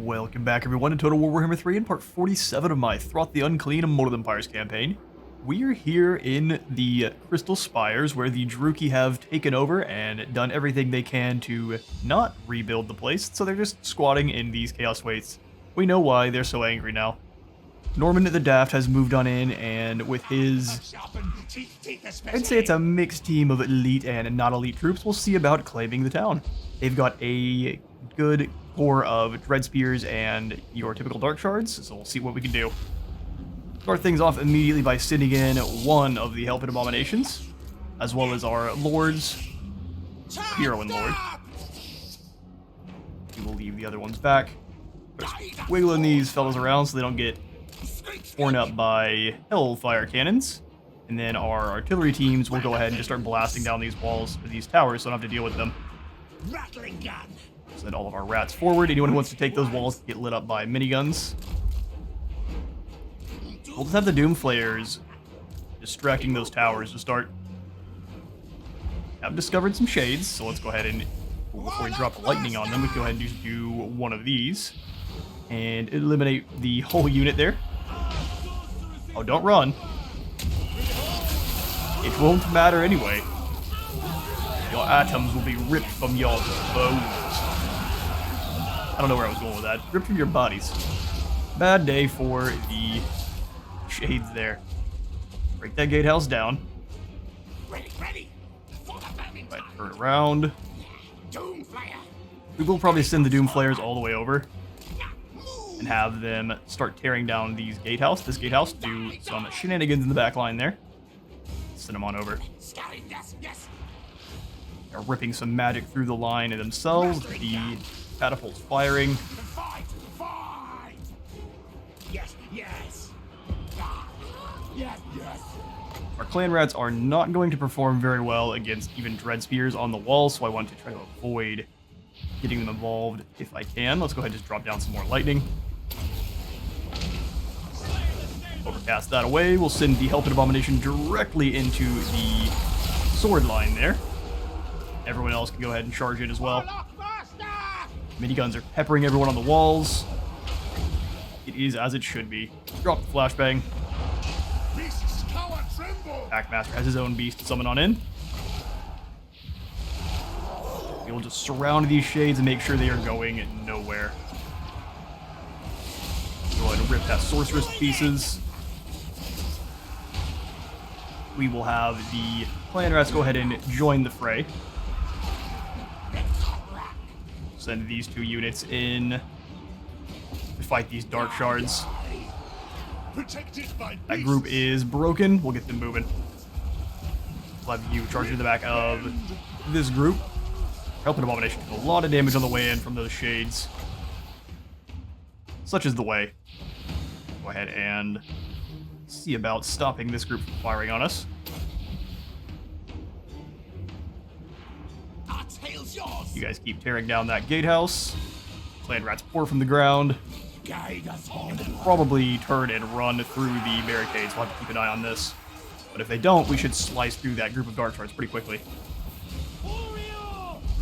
Welcome back everyone to Total War Warhammer 3 in part 47 of my Throt the Unclean Immortal Empires campaign. We are here in the Crystal Spires where the Druki have taken over and done everything they can to not rebuild the place, so they're just squatting in these Chaos Waits. We know why, they're so angry now. Norman the Daft has moved on in, and with his... I'd say it's a mixed team of elite and not elite troops, we'll see about claiming the town. They've got a good core of Dread Spears and your typical Dark Shards, so we'll see what we can do. Start things off immediately by sending in one of the Helping Abominations, as well as our Lords, Hero and Lord. We will leave the other ones back. Just wiggling these fellows around so they don't get torn up by Hellfire Cannons. And then our artillery teams will go ahead and just start blasting down these walls, or these towers, so I don't have to deal with them. Rattling gun. Send all of our rats forward. Anyone who wants to take those walls get lit up by miniguns. We'll just have the Doom Flayers distracting those towers to start. I've discovered some shades, so let's go ahead and, before we drop lightning on them, we can go ahead and just do one of these. And eliminate the whole unit there. Oh, don't run. It won't matter anyway. Your atoms will be ripped from your bones. I don't know where I was going with that. Ripped from your bodies. Bad day for the shades there. Break that gatehouse down. Ready. Right, turn around. We will probably send the Doom Flayers all the way over and have them start tearing down this gatehouse, do some shenanigans in the back line there. Send them on over. They're ripping some magic through the line themselves. The catapults firing. Yes. Our clan rats are not going to perform very well against even Dread Spears on the wall, so I want to try to avoid getting them involved if I can. Let's go ahead and just drop down some more lightning. Overcast that away. We'll send the Helping Abomination directly into the sword line there. Everyone else can go ahead and charge in as well. Miniguns are peppering everyone on the walls. It is as it should be. Drop the flashbang. Packmaster has his own beast to summon on in. We'll just surround these shades and make sure they are going nowhere. Go ahead and rip that sorceress to pieces. We will have the clan rats go ahead and join the fray. Send these two units in to fight these Dark Shards. That group is broken. We'll get them moving. We'll have you charge in the back of this group. Helping Abomination do a lot of damage on the way in from those shades. Such is the way. Go ahead and see about stopping this group from firing on us. You guys keep tearing down that gatehouse. Clan rats pour from the ground. And will probably turn and run through the barricades. We'll have to keep an eye on this. But if they don't, we should slice through that group of Dark Shards pretty quickly.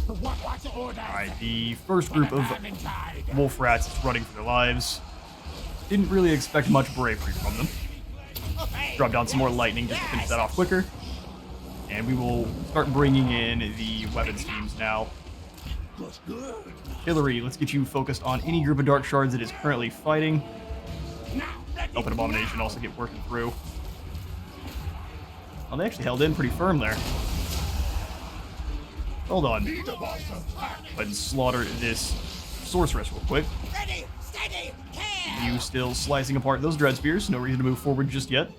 Alright, the first group of wolf rats is running for their lives. Didn't really expect much bravery from them. Drop down some more lightning just to finish that off quicker. And we will start bringing in the weapons teams now. Artillery, let's get you focused on any group of Dark Shards that is currently fighting. Helping Abomination also get working through. Oh, they actually held in pretty firm there. Hold on. Go ahead and slaughter this sorceress real quick. You still slicing apart those Dread Spears. No reason to move forward just yet.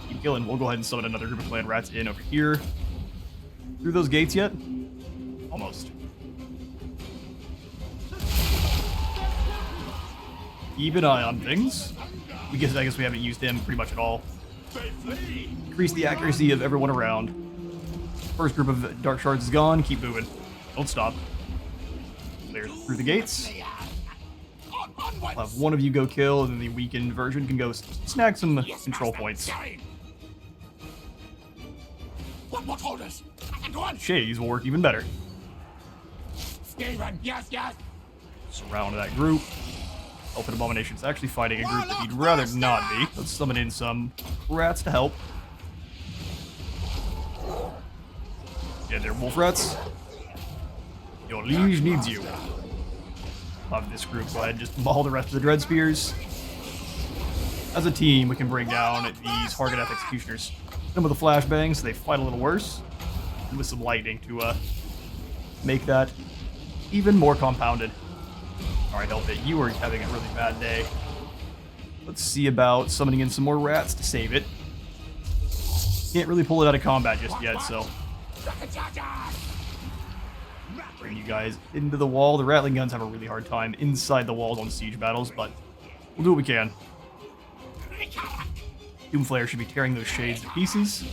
Keep killing. We'll go ahead and summon another group of clan rats in over here. Through those gates yet? Almost. Keep an eye on things. I guess we haven't used him pretty much at all. Increase the accuracy of everyone around. First group of Dark Shards is gone. Keep moving. Don't stop. Clear through the gates. I'll have one of you go kill, and then the weakened version can go snag some control points. Shades will work even better. Stephen, yes, yes. Surround that group. Elfin Abomination's actually fighting a group that he'd rather not be. Let's summon in some rats to help. Yeah, they're wolf rats. Your liege needs you. Love this group. Go ahead and just maul the rest of the Dread Spears. As a team, we can bring down these Hargadeath Executioners. Hit them with a flashbang so they fight a little worse. And with some lightning to make that even more compounded. Alright, Elfit, you are having a really bad day. Let's see about summoning in some more rats to save it. Can't really pull it out of combat just yet, so... Bring you guys into the wall. The Rattling Guns have a really hard time inside the walls on siege battles, but we'll do what we can. Doomflayer should be tearing those shades to pieces.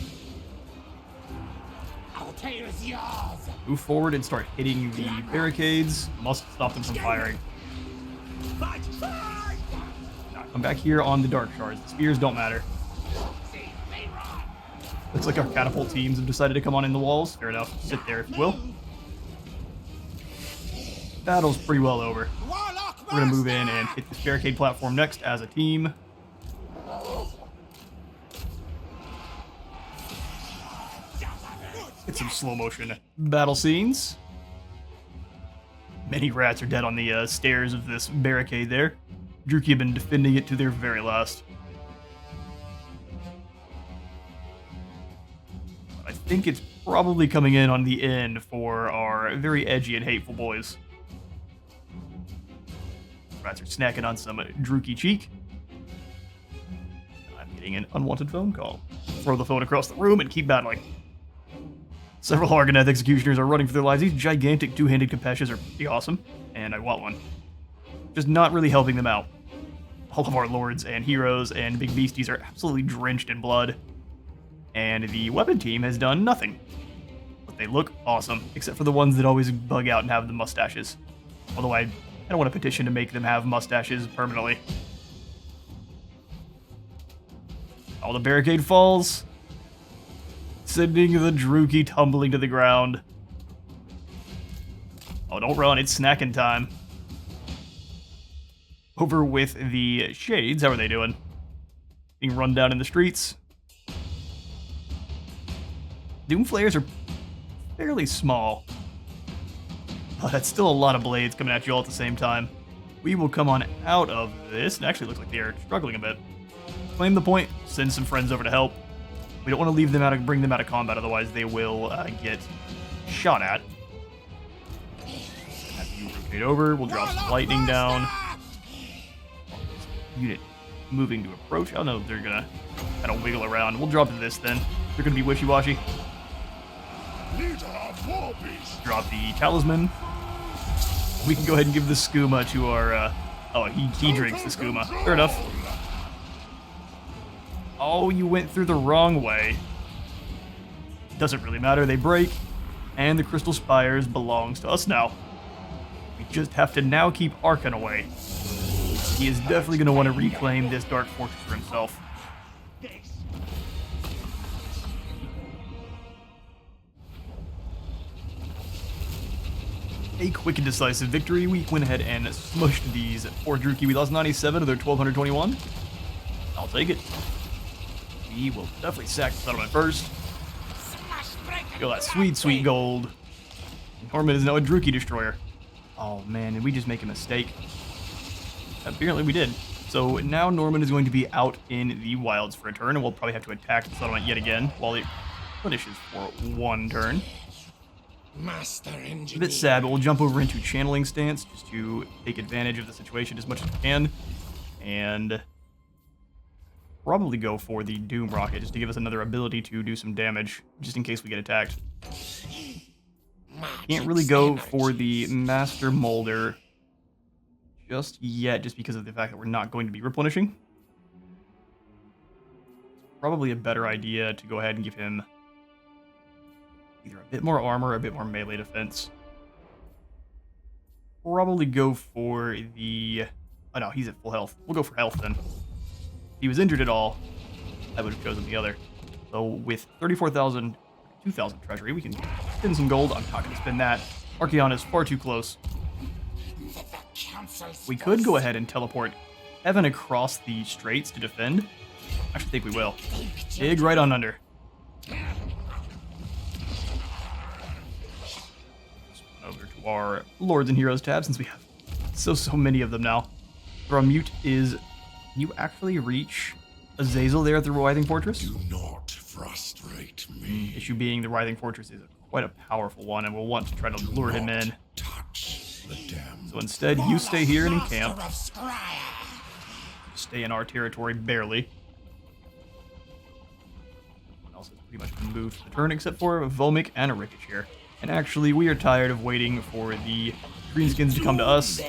Move forward and start hitting the barricades. Must stop them from firing. Now, come back here on the Dark Shards. The spears don't matter. Looks like our catapult teams have decided to come on in the walls. Fair enough. Sit there if you will. Battle's pretty well over. We're going to move in and hit this barricade platform next as a team. Get some slow motion battle scenes. Many rats are dead on the stairs of this barricade there. Druki have been defending it to their very last. I think it's probably coming in on the end for our very edgy and hateful boys. Rats are snacking on some Druki cheek. I'm getting an unwanted phone call. Throw the phone across the room and keep battling. Several Hargadeath Executioners are running for their lives. These gigantic two-handed Capeshes are pretty awesome, and I want one. Just not really helping them out. All of our lords and heroes and big beasties are absolutely drenched in blood, and the weapon team has done nothing. But they look awesome, except for the ones that always bug out and have the mustaches. Although I don't want to petition to make them have mustaches permanently. All the barricade falls. Sending the Druki tumbling to the ground. Oh, don't run, it's snacking time. Over with the Shades, how are they doing? Being run down in the streets. Doomflayers are fairly small. But that's still a lot of blades coming at you all at the same time. We will come on out of this. It actually looks like they are struggling a bit. Claim the point, send some friends over to help. We don't want to leave them bring them out of combat, otherwise they will get shot at. Have you rotate over, we'll drop some lightning down. Unit moving to approach. Oh no, they're gonna kind of wiggle around. We'll drop this then. They're gonna be wishy-washy. Drop the talisman. We can go ahead and give the skooma to our oh, he drinks the skooma. Fair enough. Oh, you went through the wrong way. Doesn't really matter, they break, and the Crystal Spires belongs to us now. We just have to now keep Arkan away. He is definitely going to want to reclaim this Dark Fortress for himself. A quick and decisive victory. We went ahead and smushed these 4 Druki. We lost 97 of their 1,221. I'll take it. We will definitely sack the settlement first. Feel that sweet, sweet gold. Norman is now a Druki destroyer. Oh man, did we just make a mistake? Apparently we did. So now Norman is going to be out in the wilds for a turn, and we'll probably have to attack the settlement yet again while it finishes for 1 turn. Master engineer. A bit sad, but we'll jump over into channeling stance just to take advantage of the situation as much as we can. And probably go for the Doom Rocket just to give us another ability to do some damage, just in case we get attacked. Can't really go for the Master Molder just yet, just because of the fact that we're not going to be replenishing. Probably a better idea to go ahead and give him either a bit more armor or a bit more melee defense. Probably go for the... Oh no, he's at full health. We'll go for health then. If he was injured at all, I would have chosen the other. So with 34,000, 2,000 treasury, we can spend some gold. I'm not going to spend that. Archeon is far too close. We could go ahead and teleport Evan across the straits to defend. I actually think we will. Dig right on under. Over to our Lords and Heroes tab since we have so many of them now. Our mute is... Can you actually reach Azazel there at the Writhing Fortress? Do not frustrate me. Issue being the Writhing Fortress is quite a powerful one, and we'll want to try to lure him in. Touch the damned. So instead, you stay here and encamp. Stay in our territory, barely. Everyone else has pretty much been moved for the turn, except for Vomik and Arikic here. And actually, we are tired of waiting for the Greenskins to come to us.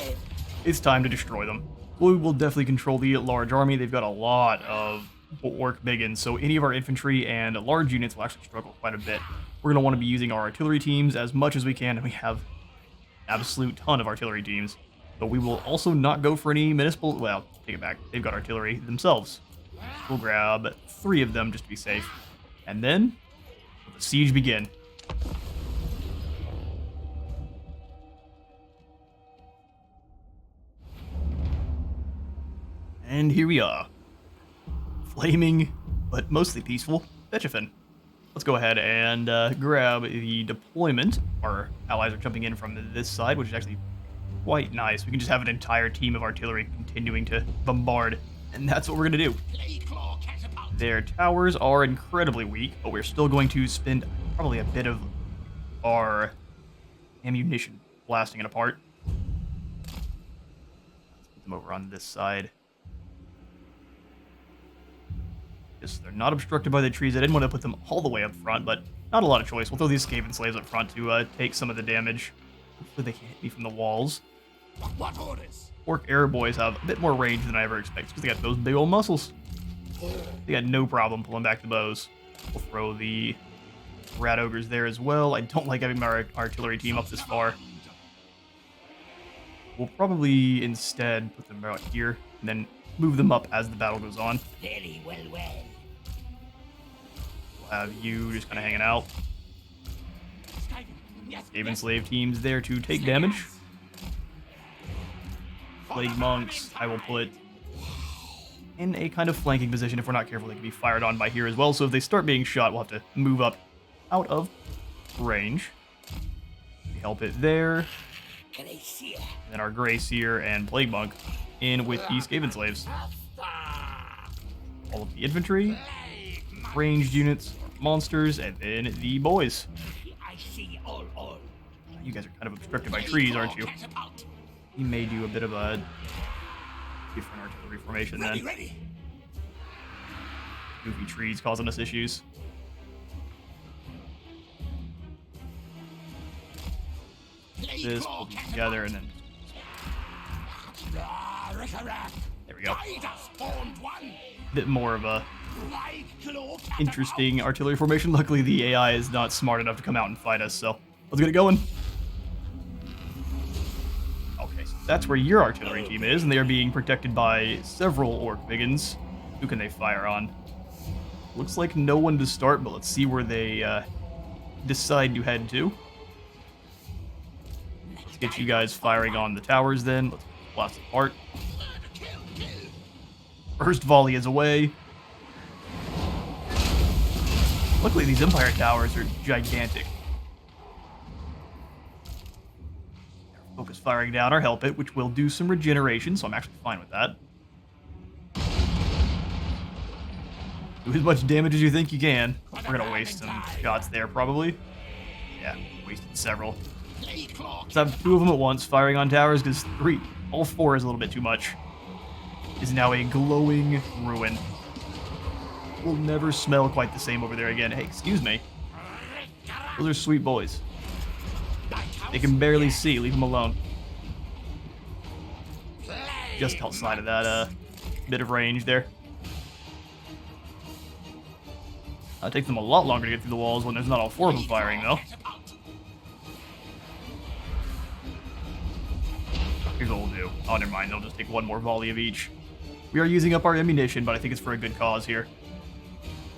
It's time to destroy them. We will definitely control the large army. They've got a lot of orc biggins, so any of our infantry and large units will actually struggle quite a bit. We're going to want to be using our artillery teams as much as we can, and we have an absolute ton of artillery teams. But we will also not go for any municipal... Well, take it back. They've got artillery themselves. We'll grab 3 of them just to be safe. And then, let the siege begin. And here we are. Flaming, but mostly peaceful, Betchafin. Let's go ahead and grab the deployment. Our allies are jumping in from this side, which is actually quite nice. We can just have an entire team of artillery continuing to bombard, and that's what we're going to do. Their towers are incredibly weak, but we're still going to spend probably a bit of our ammunition blasting it apart. Let's put them over on this side. Yes, they're not obstructed by the trees. I didn't want to put them all the way up front, but not a lot of choice. We'll throw these Skaven slaves up front to take some of the damage. Hopefully they can hit me from the walls. What orders? Orc Air Boys have a bit more range than I ever expected because they got those big old muscles. They got no problem pulling back the bows. We'll throw the Rat Ogres there as well. I don't like having my artillery team up this far. We'll probably instead put them out here and then move them up as the battle goes on. Very well. We'll have you just kind of hanging out. Skaven slave teams there to take damage. Plague monks, I will put in a kind of flanking position. If we're not careful, they can be fired on by here as well. So if they start being shot, we'll have to move up out of range. We help it there. And then our Grey Seer and Plague Monk in with the Skaven slaves. All of the infantry, ranged units, monsters, and then the boys. You guys are kind of obstructed by trees, aren't you? We may do a bit of a different artillery formation then. Goofy trees causing us issues. This, pull these together, and then... There we go. Bit more of a interesting artillery formation. Luckily, the AI is not smart enough to come out and fight us, so let's get it going. Okay, so that's where your artillery team is, and they are being protected by several orc biggins. Who can they fire on? Looks like no one to start, but let's see where they decide to head to. Let's get you guys firing on the towers then. Let's blast it apart. First volley is away. Luckily, these Empire towers are gigantic. Focus firing down our Help It, which will do some regeneration, so I'm actually fine with that. Do as much damage as you think you can. We're gonna waste some shots there, probably. Yeah, wasted several. Let's have 2 of them at once, firing on towers, because all 4 is a little bit too much. Is now a glowing ruin. Will never smell quite the same over there again. Hey, excuse me. Those are sweet boys. They can barely see. Leave them alone. Just outside of that bit of range there. It'll take them a lot longer to get through the walls when there's not all 4 of them firing, though. Here's what we'll do. Oh, never mind. They'll just take 1 more volley of each. We are using up our ammunition, but I think it's for a good cause here.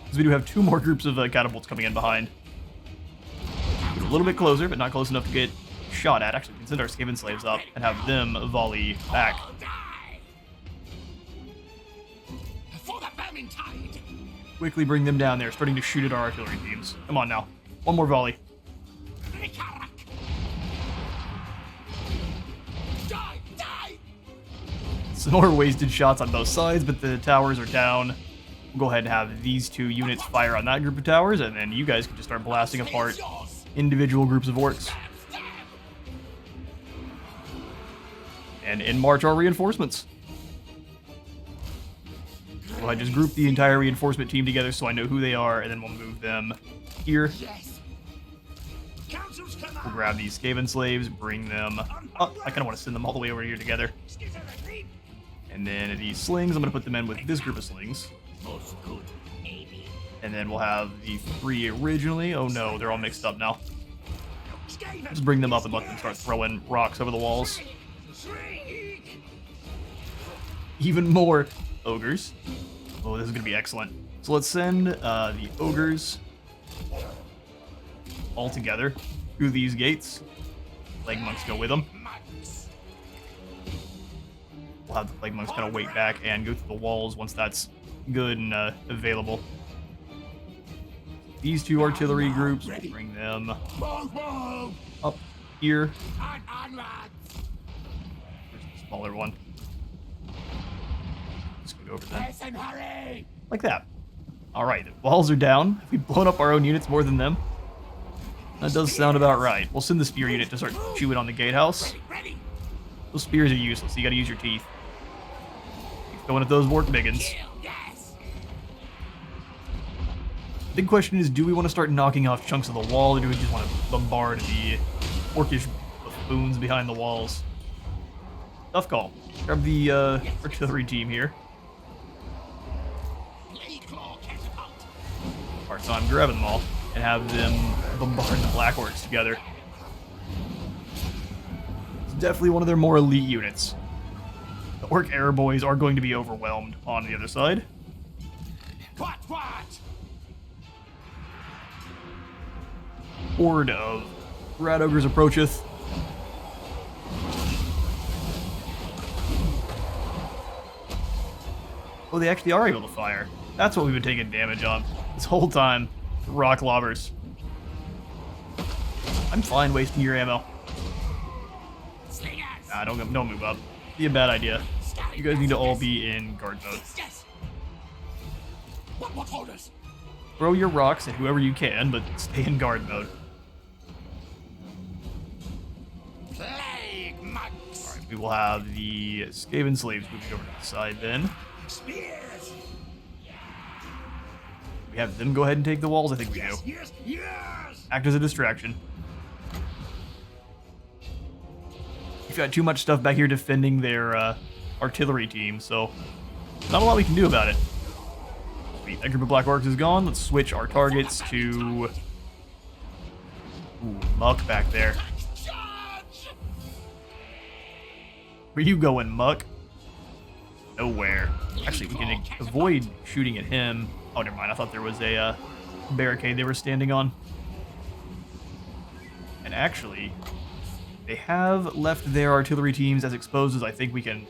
Because we do have 2 more groups of catapults coming in behind. A little bit closer, but not close enough to get shot at. Actually, we can send our Skaven slaves up and have them volley back. For the vermin tide. Quickly bring them down there, starting to shoot at our artillery teams. Come on now. One more volley. Die, die. Some more wasted shots on both sides, but the towers are down. We'll go ahead and have these 2 units fire on that group of towers, and then you guys can just start blasting apart individual groups of orcs. And in march our reinforcements. Go ahead, just group the entire reinforcement team together so I know who they are, and then we'll move them here. Yes. We'll grab these Skaven slaves, bring them up. I kind of want to send them all the way over here together. And then these slings, I'm going to put them in with this group of slings. And then we'll have the 3 originally. Oh no, they're all mixed up now. Just bring them up and let them start throwing rocks over the walls. Even more ogres. Oh, this is going to be excellent. So let's send the ogres all together through these gates. Plague monks go with them. We'll have the plague monks kind of wait back and go through the walls once that's good and available. These 2 artillery groups, we'll bring them up here. There's the smaller one. Just go over them. Like that. Alright, the walls are down. We've blown up our own units more than them. That does sound about right. We'll send the spear unit to start chewing on the gatehouse. Those spears are useless, so you gotta use your teeth. Keep going at those orc biggins. Big question is, do we want to start knocking off chunks of the wall, or do we just want to bombard the orcish buffoons behind the walls? Tough call. Grab the artillery team here. Alright, so I'm grabbing them all and have them bombard the black orcs together. It's definitely one of their more elite units. The orc air boys are going to be overwhelmed on the other side. What? Horde of rat ogres approacheth. Oh, they actually are able to fire. That's what we've been taking damage on this whole time. Rock lobbers. I'm fine wasting your ammo. Nah, don't move up. Be a bad idea. You guys need to all be in guard mode. What orders? Throw your rocks at whoever you can, but stay in guard mode. Plague monks. Alright, we will have the Skaven slaves moving over to the side then. Spears. We have them go ahead and take the walls, I think we do. Yes. Act as a distraction. We've got too much stuff back here defending their artillery team, so not a lot we can do about it. Sweet, that group of black orcs is gone. Let's switch our targets to... Ooh, Muck back there. Where you going, Muck? Nowhere. Actually, we can avoid shooting at him. Oh, never mind. I thought there was a barricade they were standing on. And actually, they have left their artillery teams as exposed as I think we can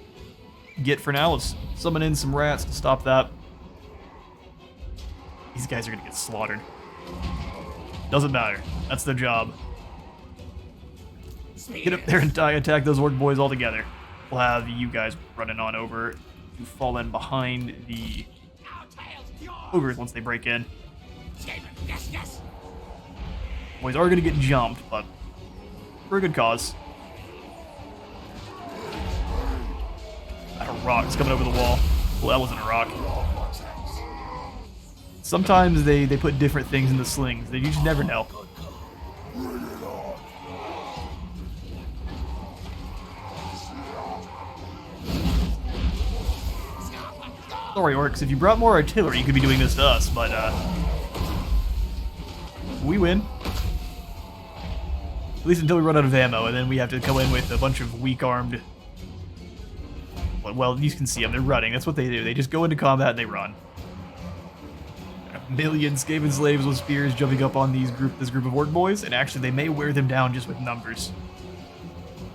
get for now. Let's summon in some rats to stop that. These guys are going to get slaughtered. Doesn't matter. That's their job. Get up there and attack those orc boys all together. We'll have you guys running on over to fall in behind the ogres once they break in. Boys are going to get jumped, but for a good cause. That a rock's coming over the wall. Well, that wasn't a rock. Sometimes they put different things in the slings. You just never know. Sorry, orcs, if you brought more artillery, you could be doing this to us, but, we win. At least until we run out of ammo, and then we have to go in with a bunch of weak-armed... Well, you can see them, they're running, that's what they do. They just go into combat and they run. A million Skaven slaves with spears jumping up on this group of orc boys, and actually they may wear them down just with numbers.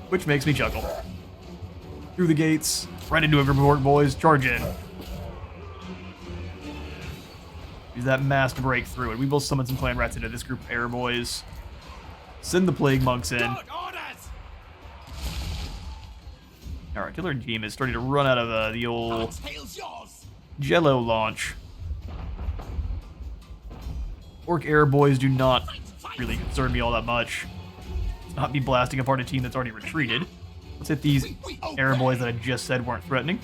which makes me chuckle. Through the gates, right into a group of orc boys, charge in. Use that mass to break through it. We will summon some clan rats into this group of air boys. Send the plague monks in. Our artillery team is starting to run out of the old Jello launch. Orc air boys do not really concern me all that much. Let's not be blasting apart a team that's already retreated. Let's hit these air boys that I just said weren't threatening.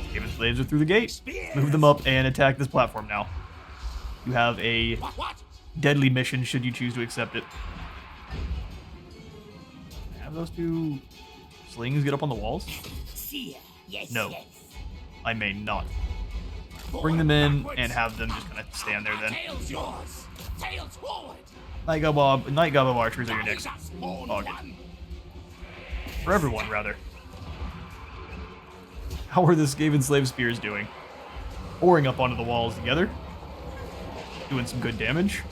Skaven slaves are through the gate. Move them up and attack this platform now. You have a deadly mission should you choose to accept it. Have those two slings get up on the walls? No, I may not. Bring them in and have them just kind of stand there then. Night Gobbo archers are your next target. For everyone, rather. How are the Skaven slave spears doing? Pouring up onto the walls together. Doing some good damage.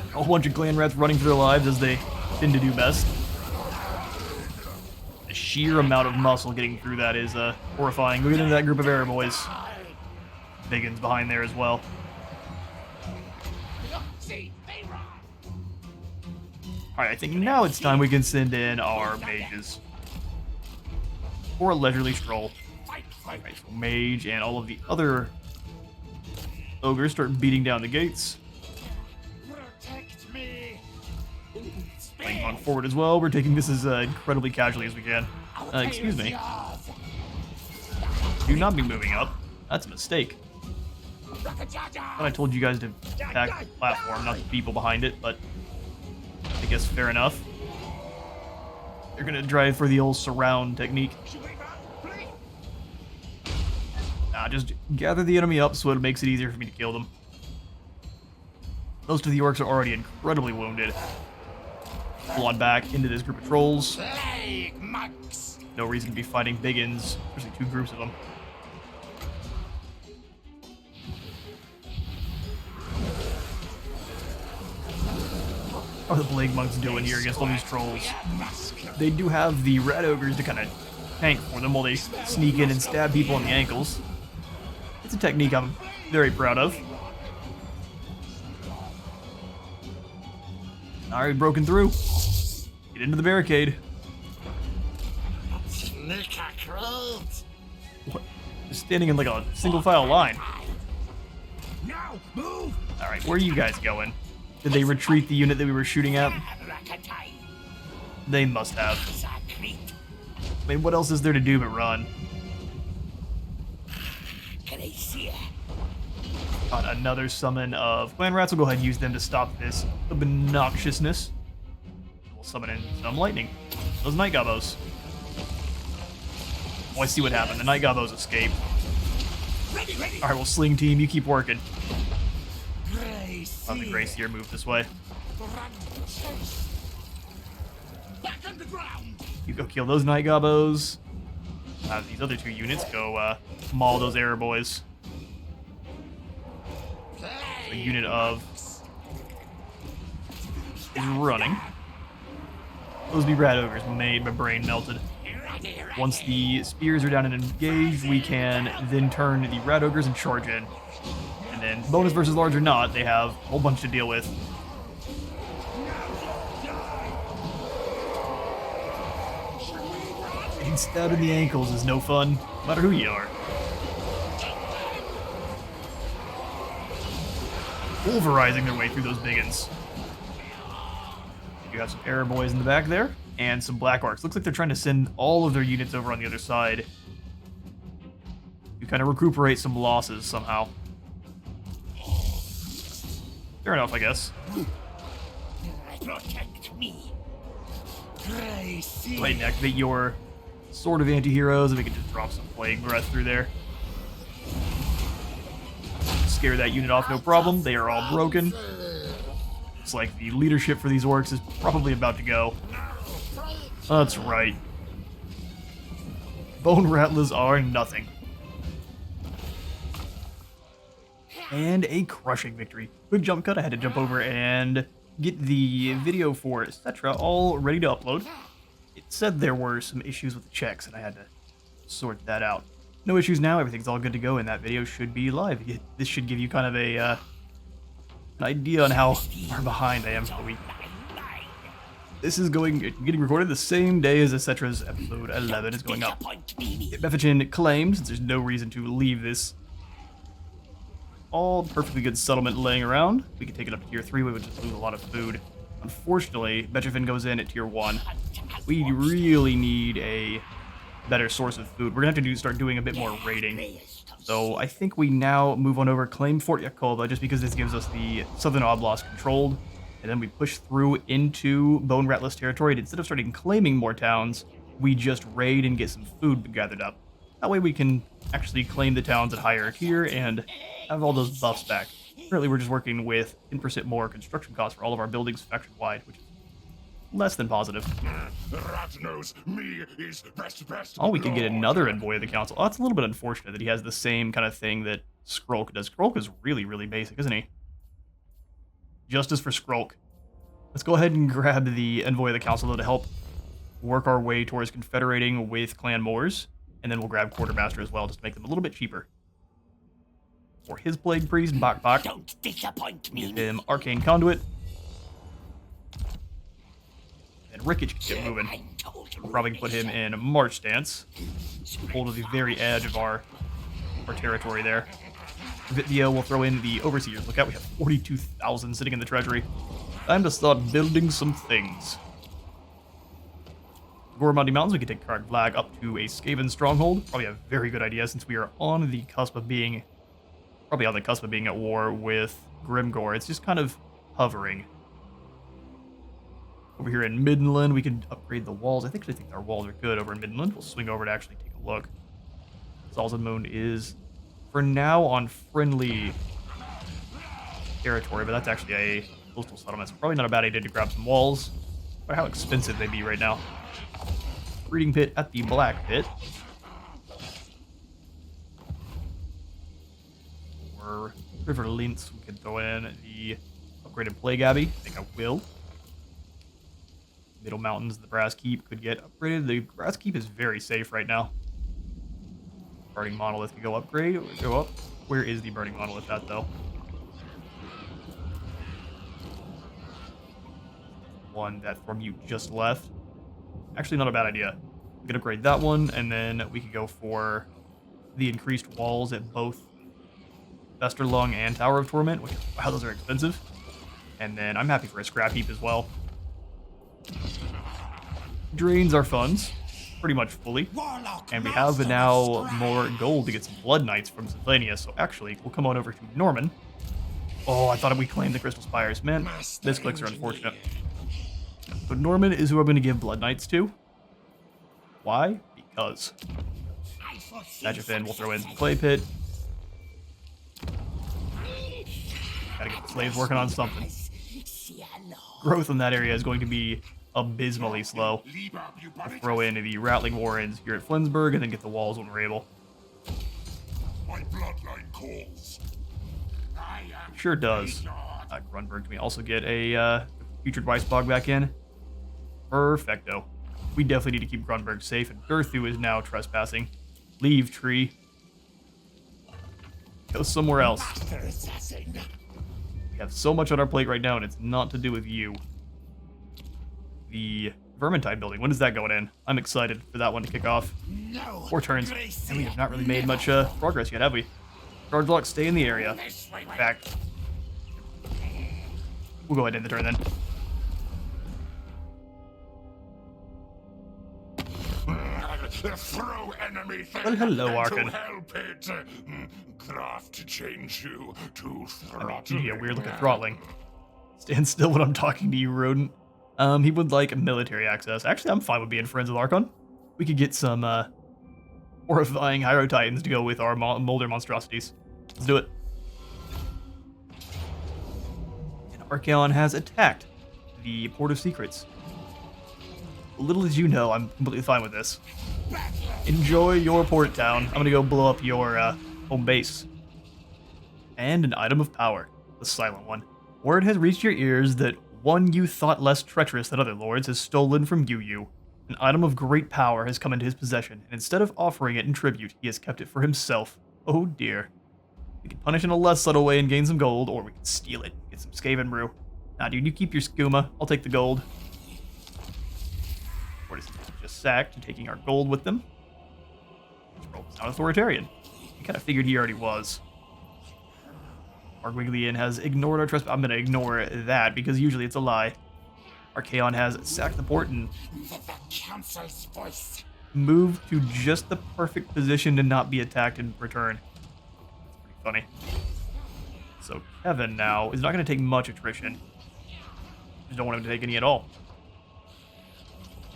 A whole bunch of clan rats running for their lives as they tend to do best. The sheer amount of muscle getting through that is horrifying. Go get into that group of air boys. Biggins behind there as well. Alright, I think now it's time we can send in our mages. For a leisurely stroll. Alright, so mage and all of the other ogres start beating down the gates. Playing on forward as well. We're taking this as incredibly casually as we can. Excuse me. Do not be moving up. That's a mistake. I told you guys to attack the platform, not the people behind it, but I guess fair enough. They're gonna drive for the old surround technique. Nah, just gather the enemy up so it makes it easier for me to kill them. Most of the orcs are already incredibly wounded. Pull on back into this group of trolls. No reason to be fighting biggins, especially two groups of them. What are the plague monks doing here against all these trolls? They do have the rat ogres to kind of tank for them while they sneak in and stab people on the ankles. It's a technique I'm very proud of. Alright, broken through. Get into the barricade. What? Just standing in like a single file line. Alright, where are you guys going? Did they retreat the unit that we were shooting at? They must have. I mean, what else is there to do but run? Got another summon of clan rats. We'll go ahead and use them to stop this obnoxiousness. We'll summon in some lightning. Those night gobbos. Oh, I see what happened. The night gobbos escaped. Alright, well, sling team, you keep working. I'll have the Grace here move this way. You go kill those night gobbos. Have these other two units go maul those air boys. A unit of is running. Those be rat ogres made my brain melted. Once the spears are down and engaged, we can then turn the rat ogres and charge in. And then, bonus versus large or not, they have a whole bunch to deal with. Getting stabbed in the ankles is no fun, no matter who you are. Pulverizing their way through those biggins. You have some air boys in the back there, and some black arcs. Looks like they're trying to send all of their units over on the other side to kind of recuperate some losses somehow. Fair enough, I guess. Protect me. Go ahead and activate your Sword of Anti-Heroes, and we can just drop some Plague Breath through there. Scare that unit off, no problem. They are all broken. It's like the leadership for these orcs is probably about to go. That's right. BONERATTLAZ are nothing. And a crushing victory. Quick jump cut, I had to jump over and get the video for etc. all ready to upload. It said there were some issues with the checks, and I had to sort that out. No issues now, everything's all good to go, and that video should be live. This should give you kind of an idea on how far behind I am for the week. This is getting recorded the same day as Etcetra's episode 11 is going up. Beffichin claimed, since there's no reason to leave this all perfectly good settlement laying around, we could take it up to tier 3, we would just lose a lot of food. Unfortunately, Beffichin goes in at tier 1. We really need a better source of food. We're gonna have to start doing a bit more raiding. So I think we now move on over, claim Fort Yakova, just because this gives us the Southern Oblast controlled. And then we push through into BONERATTLAZ territory, and instead of starting claiming more towns, we just raid and get some food gathered up. That way we can actually claim the towns at higher tier and have all those buffs back. Currently we're just working with 10% more construction costs for all of our buildings faction-wide, which is less than positive. Rat knows me is best. Oh, we can get another envoy of the council. Oh, it's a little bit unfortunate that he has the same kind of thing that Skrolk does. Skrolk is really, really basic, isn't he? Justice for Skrolk. Let's go ahead and grab the envoy of the council, though, to help work our way towards confederating with Clan Moors, and then we'll grab Quartermaster as well, just to make them a little bit cheaper. For his Plague Priest, Bak. Don't disappoint me. Give him Arcane Conduit. And Rickage can get moving. We'll probably put him in March Stance. Hold at the very edge of our territory there. Vitio will throw in the Overseers. Look out, we have 42,000 sitting in the treasury. Time to start building some things. Gormandi Mountains, we can take Card Flag up to a Skaven stronghold. Probably a very good idea since we are on the cusp of being... Probably on the cusp of being at war with Grimgor. It's just kind of hovering. Over here in Midland, we can upgrade the walls. I think our walls are good over in Midland. We'll swing over to actually take a look. Salzamund is... for now on friendly territory, but that's actually a coastal settlement, so probably not a bad idea to grab some walls. Or how expensive they be right now. Breeding pit at the Black Pit. Or River Links, we could throw in the upgraded Plague Abbey. I think I will. Middle Mountains, the Brass Keep could get upgraded. The Brass Keep is very safe right now. Burning Monolith can go upgrade or go up. Where is the Burning Monolith at, though? One that Formute just left. Actually, not a bad idea. We could upgrade that one, and then we could go for the increased walls at both Vesterlung and Tower of Torment, which, wow, those are expensive. And then I'm happy for a scrap heap as well. Drains our funds pretty much fully, and we have now more gold to get some Blood Knights from Sylvania, so actually, we'll come on over to Norman. Oh, I thought we claimed the Crystal Spires. Man, misclicks are unfortunate. But Norman is who I'm going to give Blood Knights to. Why? Because. Magifin will throw in some Clay Pit. Gotta get the slaves working on something. Growth in that area is going to be abysmally slow. I'll throw in the Rattling Warrens here at Flensburg and then get the walls when we're able. My bloodline calls. Sure does. Grunberg, can we also get a featured Weissbog back in? Perfecto. We definitely need to keep Grunberg safe, and Durthu is now trespassing. Leave, tree. Go somewhere else. We have so much on our plate right now, and it's not to do with you. The Vermintide building, when is that going in? I'm excited for that one to kick off. 4 turns, and we have not really made much progress yet, have we? Charge block, stay in the area. Back. We'll go ahead and end the turn then. Throw enemy things Well, hello, Arkan. to help it. Craft to change you to Throt. Yeah, weird looking throttling. Stand still when I'm talking to you, rodent. He would like military access. Actually, I'm fine with being friends with Archon. We could get some horrifying Hyro Titans to go with our Molder monstrosities. Let's do it. And Archaon has attacked the Port of Secrets. Little as you know, I'm completely fine with this. Enjoy your port town. I'm gonna go blow up your home base. And an item of power, the silent one. Word has reached your ears that one you thought less treacherous than other lords has stolen from Yu. An item of great power has come into his possession, and instead of offering it in tribute, he has kept it for himself. Oh dear. We can punish in a less subtle way and gain some gold, or we can steal it, get some Skaven brew. Nah, dude, you keep your skooma. I'll take the gold. Or just sacked, taking our gold with them. It's not authoritarian. I kind of figured he already was. Argwiglian has ignored our trespass. I'm going to ignore that because usually it's a lie. Archaon has sacked the port and Council's voice. moved to just the perfect position to not be attacked in return. That's pretty funny. So Kevin now is not going to take much attrition. Just don't want him to take any at all.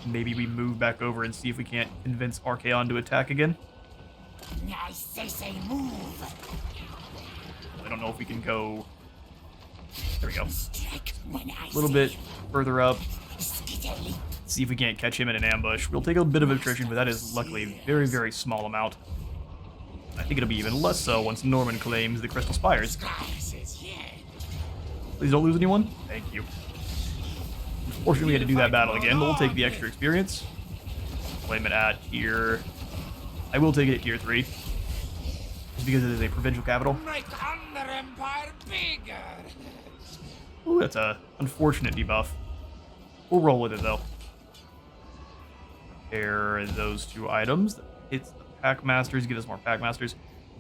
Maybe we move back over and see if we can't convince Archaon to attack again. I say move. I don't know if we can go. There we go. Strike when I A little bit further up. See if we can't catch him in an ambush. We'll take a bit of attrition, but that is luckily a very, very small amount. I think it'll be even less so once Norman claims the Crystal Spires. Please don't lose anyone. Thank you. Unfortunately, we had to do that battle again, but we'll take the extra experience. Claim it at tier. I will take it at tier 3. Just because it is a provincial capital. Make under empire bigger. Ooh, that's a unfortunate debuff. We'll roll with it though. Compare those two items. It's the Pack Masters, give us more Pack Masters.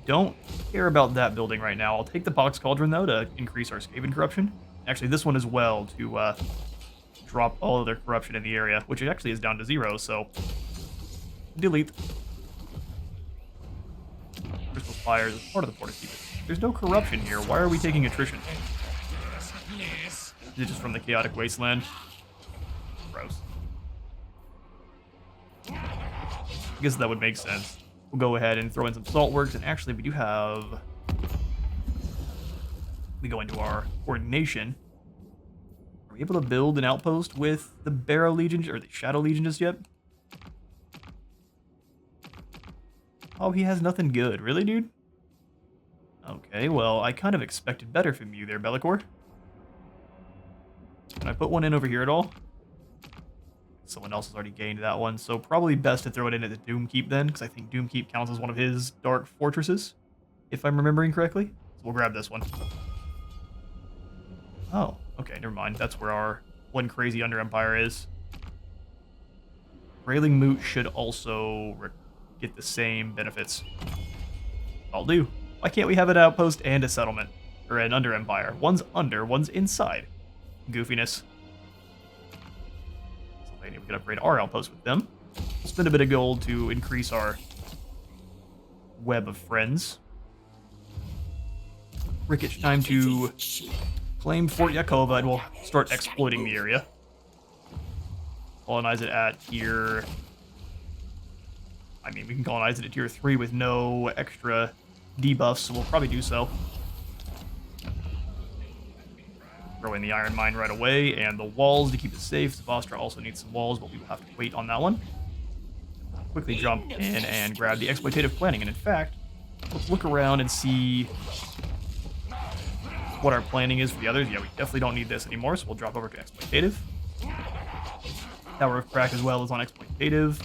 Don't care about that building right now. I'll take the Box Cauldron though to increase our Skaven corruption. Actually, this one as well to drop all of their corruption in the area, which actually is down to 0, so delete. Crystal Spires is part of the Port of Secrets. There's no corruption here. Why are we taking attrition? Is it just from the Chaotic Wasteland? Gross. I guess that would make sense. We'll go ahead and throw in some salt works, and actually we do have... We go into our coordination. Are we able to build an outpost with the Barrow Legion, or the Shadow Legion just yet? Oh, he has nothing good. Really, dude? Okay, well, I kind of expected better from you there, Bellicor. Can I put one in over here at all? Someone else has already gained that one, so probably best to throw it in at the Doomkeep then, because I think Doomkeep counts as one of his dark fortresses, if I'm remembering correctly. So we'll grab this one. Oh, okay, never mind. That's where our one crazy Under Empire is. Railing Moot should also get the same benefits. I'll do. Why can't we have an outpost and a settlement? Or an Under Empire? One's under, one's inside. Goofiness. We can upgrade our outpost with them. Spend a bit of gold to increase our web of friends. Ricketts, time to claim Fort Yakova, and we'll start exploiting the area. Colonize it at tier... I mean, we can colonize it at tier 3 with no extra debuffs, so we'll probably do so. Throw in the Iron Mine right away, and the walls to keep it safe. Zavastra also needs some walls, but we will have to wait on that one. Quickly jump in and grab the exploitative planning, and in fact, let's look around and see what our planning is for the others. Yeah, we definitely don't need this anymore, so we'll drop over to exploitative. Tower of Crack as well is on exploitative.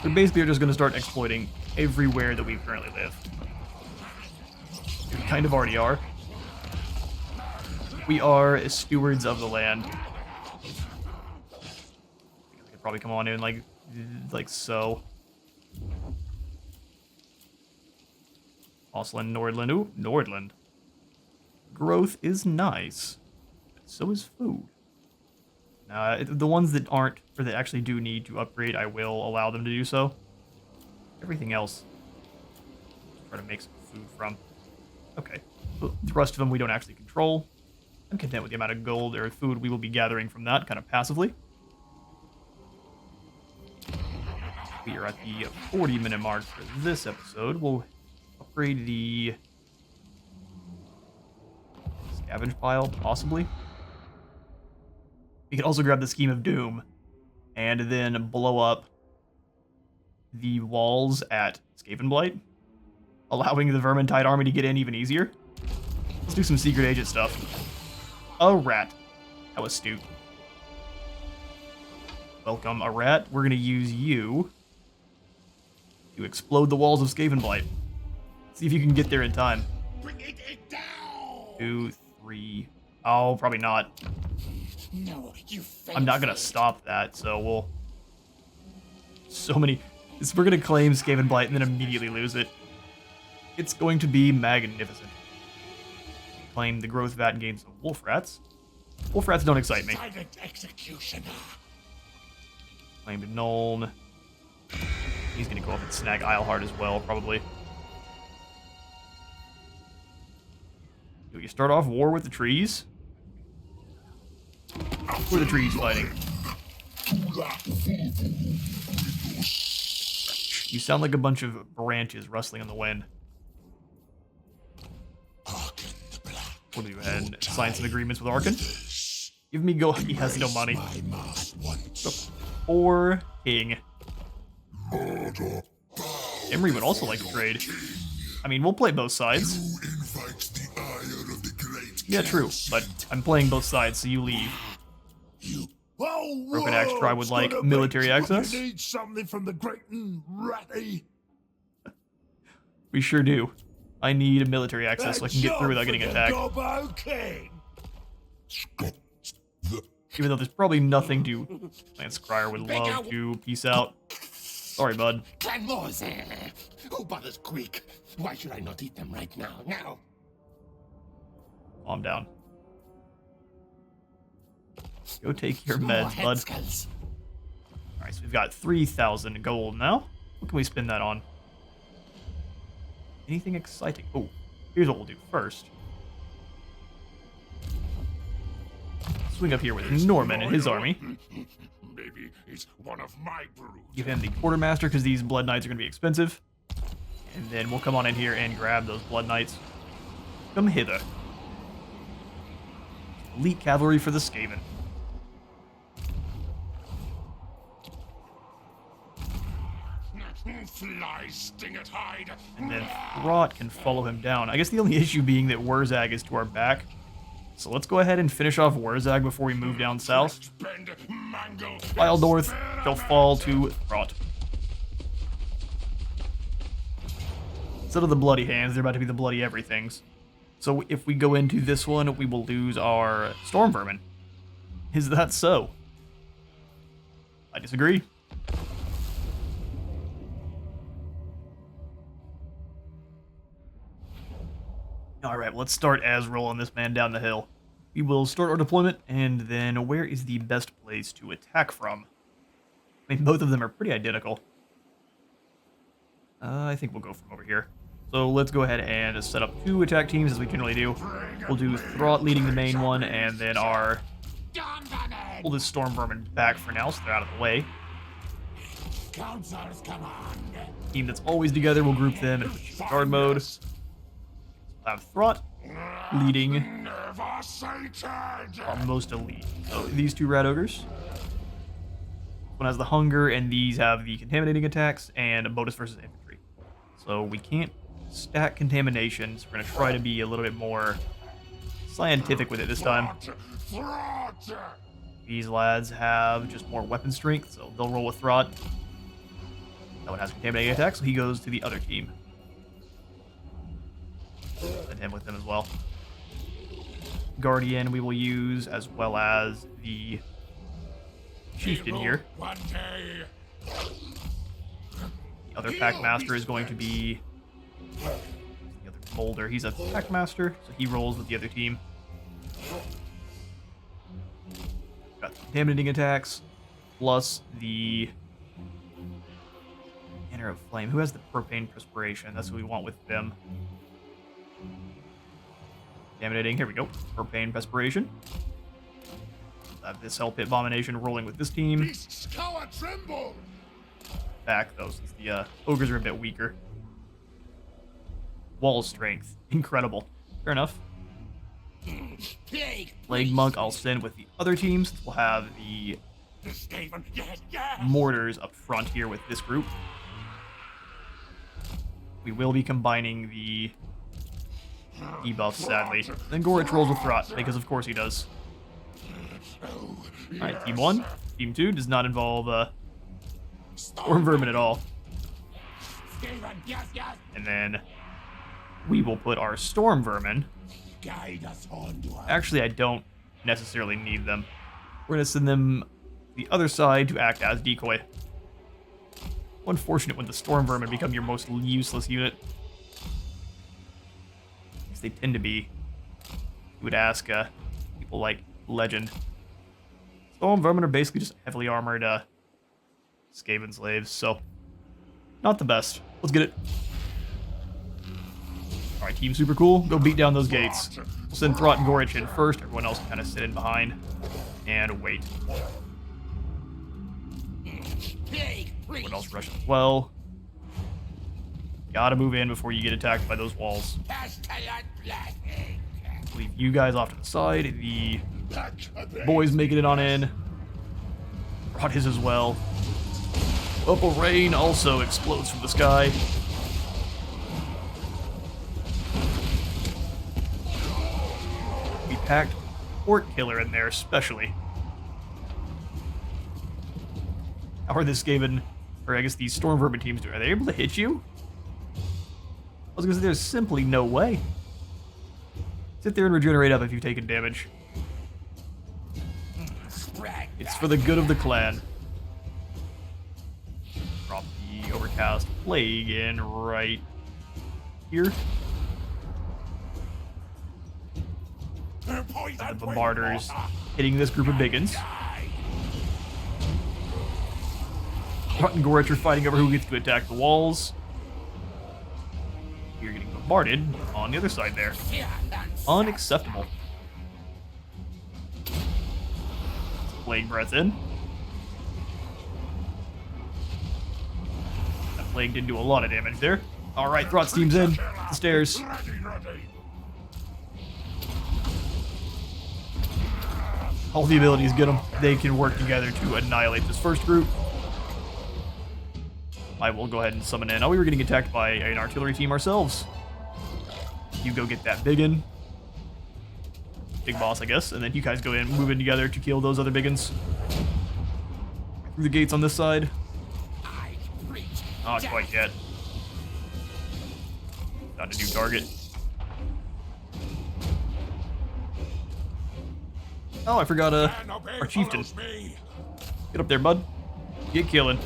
We basically are just going to start exploiting everywhere that we currently live. We kind of already are. We are stewards of the land. We could probably come on in like so. Osland, Nordland. Ooh, Nordland. Growth is nice, but so is food. The ones that aren't, or that actually do need to upgrade, I will allow them to do so. Everything else, try to make some food from. Okay, the rest of them we don't actually control. I'm content with the amount of gold or food we will be gathering from that, kind of passively. We are at the 40-minute mark for this episode. We'll upgrade the scavenge pile, possibly. We can also grab the Scheme of Doom and then blow up the walls at Skavenblight, allowing the Vermintide army to get in even easier. Let's do some secret agent stuff. A rat. How astute. Welcome, a rat. We're going to use you to explode the walls of Skavenblight. See if you can get there in time. Bring it down! 2, 3. Oh, probably not. No, you failed. I'm not going to stop that, so we'll... So many... We're going to claim Skavenblight and then immediately lose it. It's going to be magnificent. Claim the growth vat and gain some wolf rats. Wolf rats don't excite me. Silent executioner. Claim to Nuln. He's going to go up and snag Islehart as well, probably. Do you start off war with the trees? Who are the trees fighting? You sound like a bunch of branches rustling in the wind. What do you had? Sign some agreements with Arkan? Give me go. He has no money. 4 king. Emery would also like to trade. I mean, we'll play both sides. Yeah, true, but I'm playing both sides, so you leave. Broken Axe Tribe would like military access. You need something from the great ratty. We sure do. I need military access so I can get through without getting attacked. Even though there's probably nothing to... Lance Crier would love to peace out. Sorry, bud. Who bothers quick? Why should I not eat them right now? Now. Calm down. Go take your meds, bud. Alright, so we've got 3,000 gold now. What can we spend that on? Anything exciting? Oh, here's what we'll do first. Swing up here with Norman and his army. Maybe it's one of my brood. Give him the quartermaster because these blood knights are going to be expensive. And then we'll come on in here and grab those blood knights. Come hither. Elite cavalry for the Skaven. Fly, sting it, hide. And then Throt can follow him down. I guess the only issue being that Wurzag is to our back. So let's go ahead and finish off Wurzag before we move down south. While north, they'll fall to Throt. Instead of the bloody hands, they're about to be the bloody everythings. So if we go into this one, we will lose our Storm Vermin. Is that so? I disagree. Alright, let's start as rolling this man down the hill. We will start our deployment, and then where is the best place to attack from? I mean, both of them are pretty identical. I think we'll go from over here. So let's go ahead and set up 2 attack teams, as we generally do. We'll do Throt leading the main one, and then our... Pull this Storm Vermin back for now, so they're out of the way. Team that's always together, we'll group them in guard mode. We'll have Throt leading our most elite. So these 2 Rat Ogres. One has the Hunger, and these have the Contaminating attacks and a bonus versus infantry. So we can't stack contamination, so we're going to try to be a little bit more scientific with it this time. These lads have just more weapon strength, so they'll roll with Throt. That one has Contaminating attacks, so he goes to the other team. Send him with them as well. Guardian we will use, as well as the Chieftain here. The other Packmaster is going to be the other Boulder. He's a Packmaster, so he rolls with the other team. Got the Contaminating attacks, plus the Banner of Flame. Who has the Propane Perspiration? That's what we want with them. Contaminating, here we go. Propane Perspiration. Have this Hell Pit Abomination rolling with this team. Back, though, since the Ogres are a bit weaker. Wall Strength, incredible. Fair enough. Plague Monk I'll send with the other teams. We'll have the Mortars up front here with this group. We will be combining the debuffs, sadly. Then Gorich rolls with Throt, because of course he does. Alright, Team 1. Team 2 does not involve Storm Vermin at all. And then we will put our Storm Vermin. Actually, I don't necessarily need them. We're going to send them the other side to act as decoy. Unfortunate when the Storm Vermin become your most useless unit. Because they tend to be. You would ask people like Legend. Storm Vermin are basically just heavily armored Skaven slaves, so not the best. Let's get it. Alright, team super cool. Go beat down those gates. We'll send Throt and Gorich in first. Everyone else can kind of sit in behind and wait. Everyone else rush as well. Gotta move in before you get attacked by those walls. Leave you guys off to the side. The boys making it on in. Throt is as well. Opal Rain also explodes from the sky. We packed Port Killer in there, especially. How are this Skaven, or I guess these Storm Vermin teams doing? Are they able to hit you? I was gonna say there's simply no way. Sit there and regenerate up if you've taken damage. It's for the good of the clan. Drop the Overcast Plague in right here. And the Bombarders hitting this group of biggins. Throt and Gorich are fighting over who gets to attack the walls. You're getting bombarded on the other side there. Unacceptable. Plague breath in. That plague didn't do a lot of damage there. Alright, Throt's team's in. The stairs. All the abilities get them. They can work together to annihilate this first group. I will go ahead and summon in. Oh, we were getting attacked by an artillery team ourselves. You go get that biggin. Big boss, I guess. And then you guys go in, move in together to kill those other biggins. Through the gates on this side. Not quite yet. Got a new target. Oh, I forgot our chieftain. Get up there, bud. Get killing.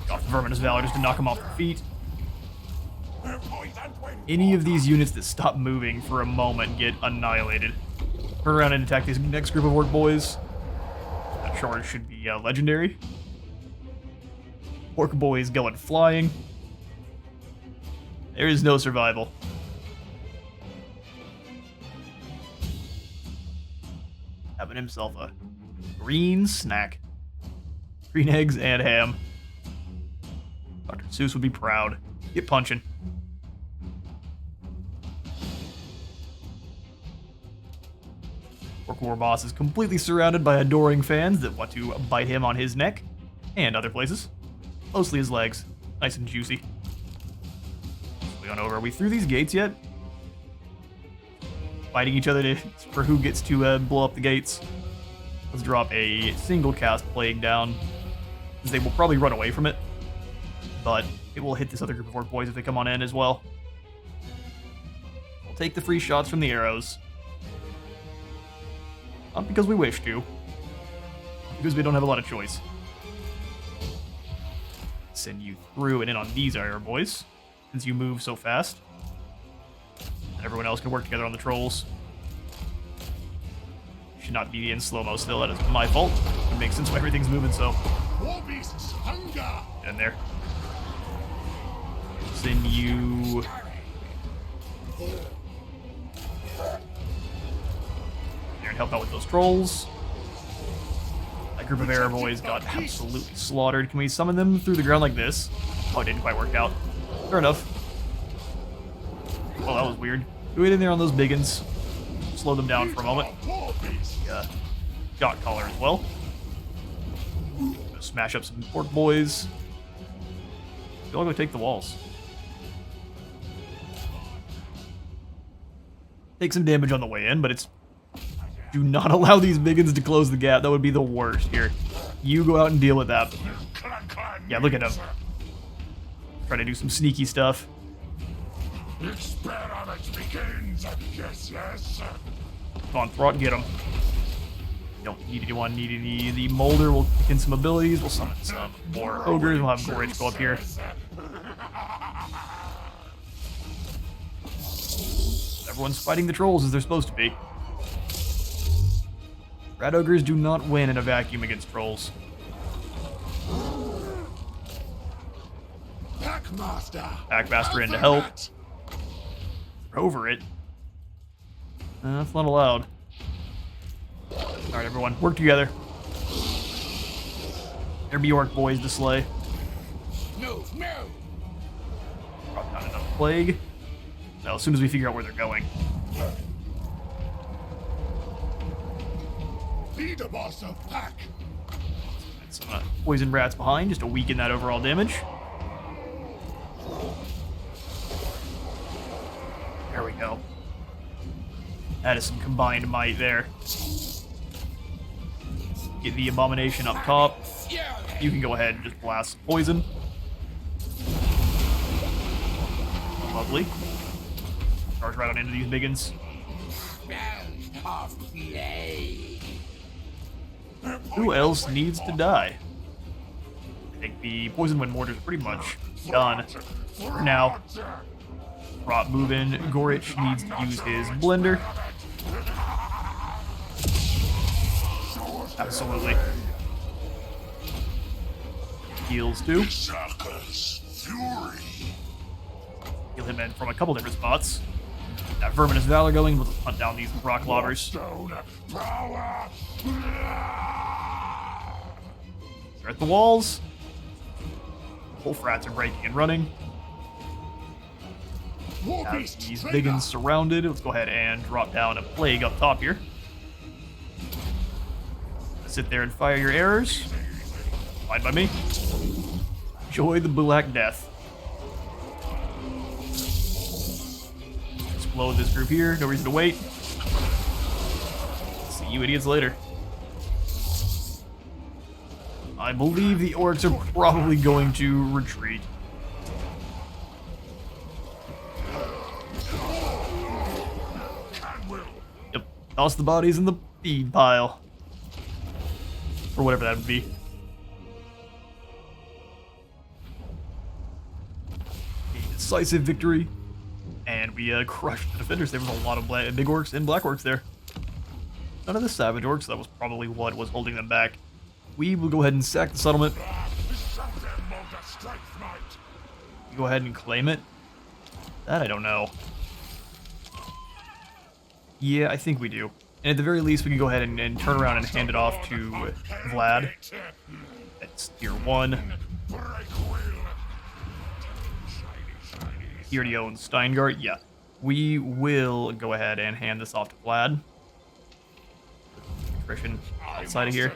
Off Verminous Valor just to knock him off their feet. Any of these units that stop moving for a moment get annihilated. Turn around and attack this next group of orc boys. That charge should be legendary. Orc boys going flying. There is no survival. Having himself a green snack. Green eggs and ham. Dr. Seuss would be proud. Get punching. Orc War Boss is completely surrounded by adoring fans that want to bite him on his neck and other places. Mostly his legs. Nice and juicy. We on over. Are we through these gates yet? Fighting each other for who gets to blow up the gates. Let's drop a single cast plague down. Because they will probably run away from it. But it will hit this other group of orc boys if they come on in as well. We'll take the free shots from the arrows. Not because we wish to. Because we don't have a lot of choice. Send you through and in on these arrow boys. Since you move so fast. And everyone else can work together on the trolls. Should not be in slow-mo still. That is my fault. It makes sense why everything's moving so. Get in there. Send you... there and help out with those trolls. That group of arrow boys got absolutely slaughtered. Can we summon them through the ground like this? Oh, it didn't quite work out. Fair enough. Well, that was weird. Go in there on those biggins. Slow them down for a moment. Shot caller as well. Go smash up some orc boys. They'll go take the walls. Take some damage on the way in, but it's... Do not allow these biggins to close the gap. That would be the worst. Here, you go out and deal with that. Yeah, look at him. Trying to do some sneaky stuff. Experiment begins. Yes, yes. Come on, Throt, get him. Don't need anyone, need any. The Molder will kick in some abilities. We'll summon some more ogres. We'll have Gorich go up here. Everyone's fighting the trolls as they're supposed to be. Rat ogres do not win in a vacuum against trolls. Packmaster in to help. Over it. That's not allowed. Alright, everyone, work together. There be orc boys to slay. Move, move. Drop down another plague. Now, as soon as we figure out where they're going. Lead a boss of pack. And some poison rats behind just to weaken that overall damage. There we go. That is some combined might there. Get the abomination up top. You can go ahead and just blast some poison. Lovely. Charge right on into these biggins. Who else needs to die? I think the Poison Wind Mortar is pretty much done for now. Throt move in. Gorich needs to use his blender. Absolutely. Heals too. Heal him in from a couple different spots. That Verminous Valor going, we'll just hunt down these rock lobbers. They're at the walls. Wolf rats are breaking and running. As these biggins surrounded, let's go ahead and drop down a plague up top here. Sit there and fire your arrows. Fine by me. Enjoy the Black Death. Explode this group here. No reason to wait. See you idiots later. I believe the orcs are probably going to retreat. Yep. Toss the bodies in the feed pile. Or whatever that would be. A decisive victory. And we crushed the defenders. There was a lot of big orcs and black orcs there. None of the savage orcs. That was probably what was holding them back. We will go ahead and sack the settlement. Go ahead and claim it. That I don't know. Yeah, I think we do. And at the very least, we can go ahead and turn around and hand it off to Vlad. That's tier 1. He already owns Steingart. Yeah. We will go ahead and hand this off to Vlad. Attrition outside of here.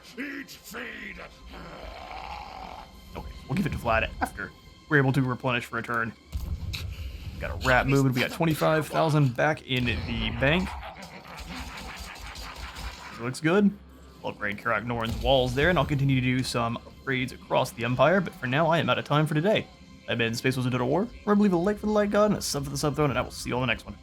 Okay, we'll give it to Vlad after we're able to replenish for a turn. We got a rat movement. We got 25,000 back in the bank. Looks good. I'll upgrade Karak Norin's walls there, and I'll continue to do some upgrades across the Empire, but for now, I am out of time for today. I've been Space Wars of Total War. Remember, leave a like for the like god and a sub for the sub throne, and I will see you on the next one.